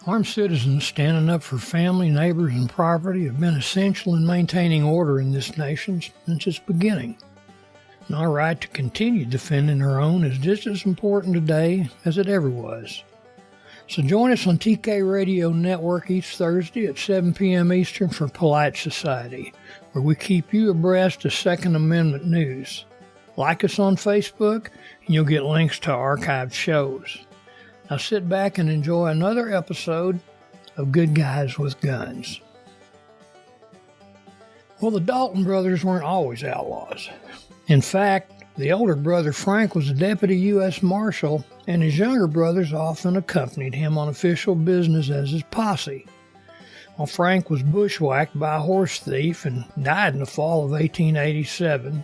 Armed citizens standing up for family, neighbors, and property have been essential in maintaining order in this nation since its beginning. And our right to continue defending our own is just as important today as it ever was. So join us on TK Radio Network each Thursday at 7 p.m. Eastern for Polite Society, where we keep you abreast of Second Amendment news. Like us on Facebook, and you'll get links to archived shows. Now sit back and enjoy another episode of Good Guys with Guns. Well, the Dalton brothers weren't always outlaws. In fact, the older brother Frank was a deputy U.S. Marshal, and his younger brothers often accompanied him on official business as his posse. Well, Frank was bushwhacked by a horse thief and died in the fall of 1887.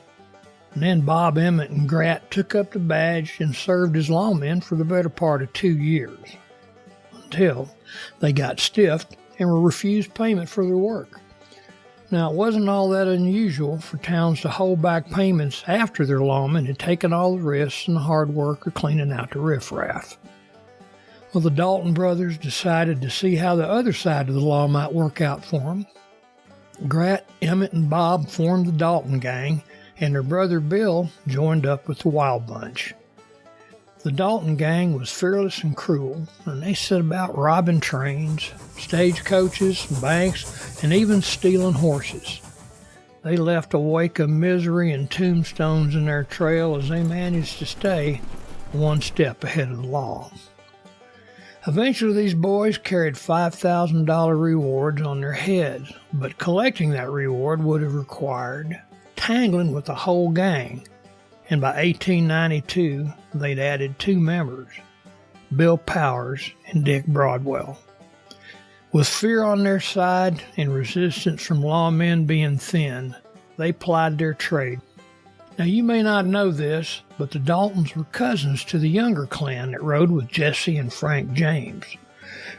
And then Bob, Emmett, and Grat took up the badge and served as lawmen for the better part of 2 years, until they got stiffed and were refused payment for their work. Now, it wasn't all that unusual for towns to hold back payments after their lawmen had taken all the risks and the hard work of cleaning out the riffraff. Well, the Dalton brothers decided to see how the other side of the law might work out for them. Grat, Emmett, and Bob formed the Dalton Gang, and their brother Bill joined up with the Wild Bunch. The Dalton Gang was fearless and cruel, and they set about robbing trains, stagecoaches, banks, and even stealing horses. They left a wake of misery and tombstones in their trail as they managed to stay one step ahead of the law. Eventually, these boys carried $5,000 rewards on their heads, but collecting that reward would have required tangling with the whole gang, and by 1892 they'd added 2 members, Bill Powers and Dick Broadwell. With fear on their side and resistance from lawmen being thin, they plied their trade. Now, you may not know this, but the Daltons were cousins to the Younger clan that rode with Jesse and Frank James.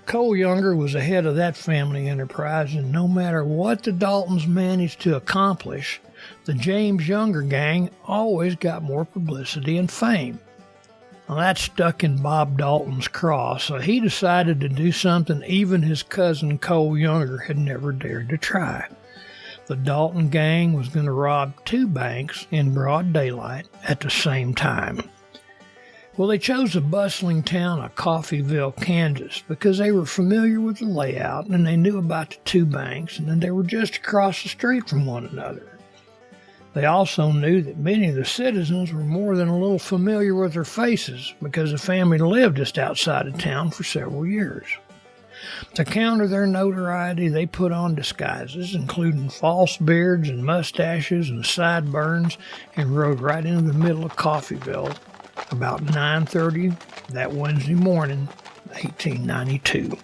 Cole Younger was the head of that family enterprise, and no matter what the Daltons managed to accomplish, the James Younger gang always got more publicity and fame. Well, that stuck in Bob Dalton's craw, so he decided to do something even his cousin Cole Younger had never dared to try. The Dalton gang was going to rob 2 banks in broad daylight at the same time. Well, they chose the bustling town of Coffeyville, Kansas, because they were familiar with the layout and they knew about the 2 banks, and then they were just across the street from one another. They also knew that many of the citizens were more than a little familiar with their faces because the family lived just outside of town for several years. To counter their notoriety, they put on disguises, including false beards and mustaches and sideburns, and rode right into the middle of Coffeyville about 9:30 that Wednesday morning, 1892.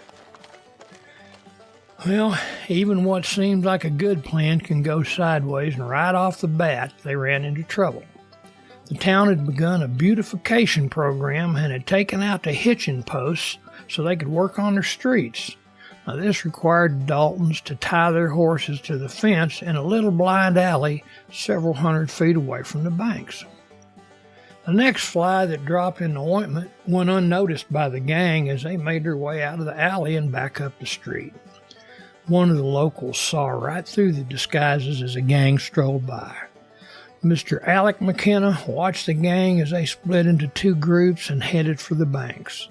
Well, even what seemed like a good plan can go sideways, and right off the bat, they ran into trouble. The town had begun a beautification program and had taken out the hitching posts so they could work on their streets. Now, this required the Daltons to tie their horses to the fence in a little blind alley several hundred feet away from the banks. The next fly that dropped in the ointment went unnoticed by the gang as they made their way out of the alley and back up the street. One of the locals saw right through the disguises as the gang strolled by. Mr. Alec McKenna watched the gang as they split into 2 groups and headed for the banks.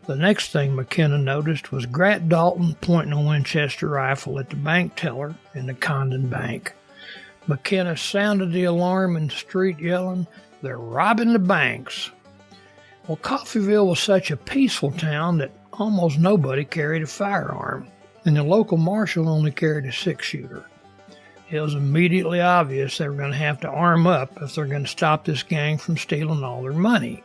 The next thing McKenna noticed was Grat Dalton pointing a Winchester rifle at the bank teller in the Condon Bank. McKenna sounded the alarm in the street, yelling, "They're robbing the banks." Well, Coffeyville was such a peaceful town that almost nobody carried a firearm, and the local marshal only carried a 6-shooter. It was immediately obvious they were going to have to arm up if they're going to stop this gang from stealing all their money.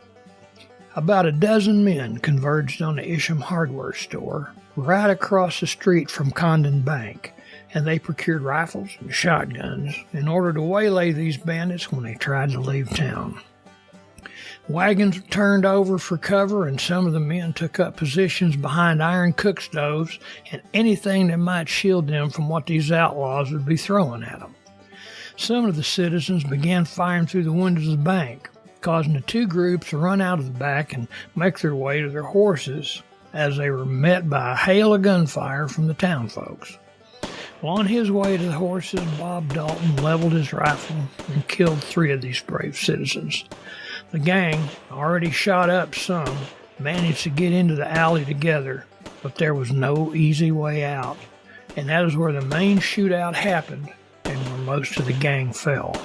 About a dozen men converged on the Isham hardware store right across the street from Condon Bank, and they procured rifles and shotguns in order to waylay these bandits when they tried to leave town. Wagons were turned over for cover, and some of the men took up positions behind iron cook stoves and anything that might shield them from what these outlaws would be throwing at them. Some of the citizens began firing through the windows of the bank, causing the 2 groups to run out of the back and make their way to their horses, as they were met by a hail of gunfire from the town folks. Well, on his way to the horses, Bob Dalton leveled his rifle and killed 3 of these brave citizens. The gang, already shot up some, managed to get into the alley together, but there was no easy way out, and that is where the main shootout happened and where most of the gang fell.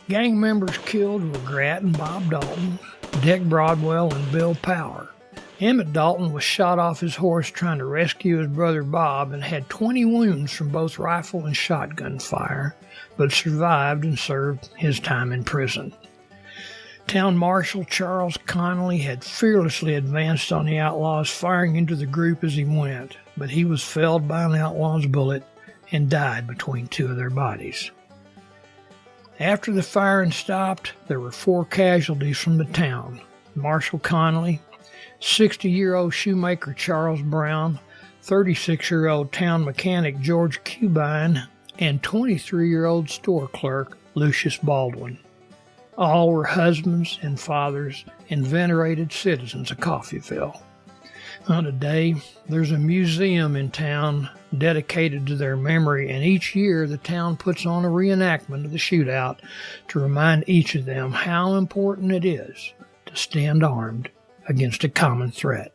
Gang members killed were Grat and Bob Dalton, Dick Broadwell, and Bill Power. Emmett Dalton was shot off his horse trying to rescue his brother Bob and had 20 wounds from both rifle and shotgun fire, but survived and served his time in prison. Town Marshal Charles Connolly had fearlessly advanced on the outlaws, firing into the group as he went, but he was felled by an outlaw's bullet and died between 2 of their bodies. After the firing stopped, there were 4 casualties from the town: Marshal Connolly, 60-year-old shoemaker Charles Brown, 36-year-old town mechanic George Cubine, and 23-year-old store clerk Lucius Baldwin. All were husbands and fathers and venerated citizens of Coffeyville. Today, there's a museum in town dedicated to their memory, and each year the town puts on a reenactment of the shootout to remind each of them how important it is to stand armed against a common threat.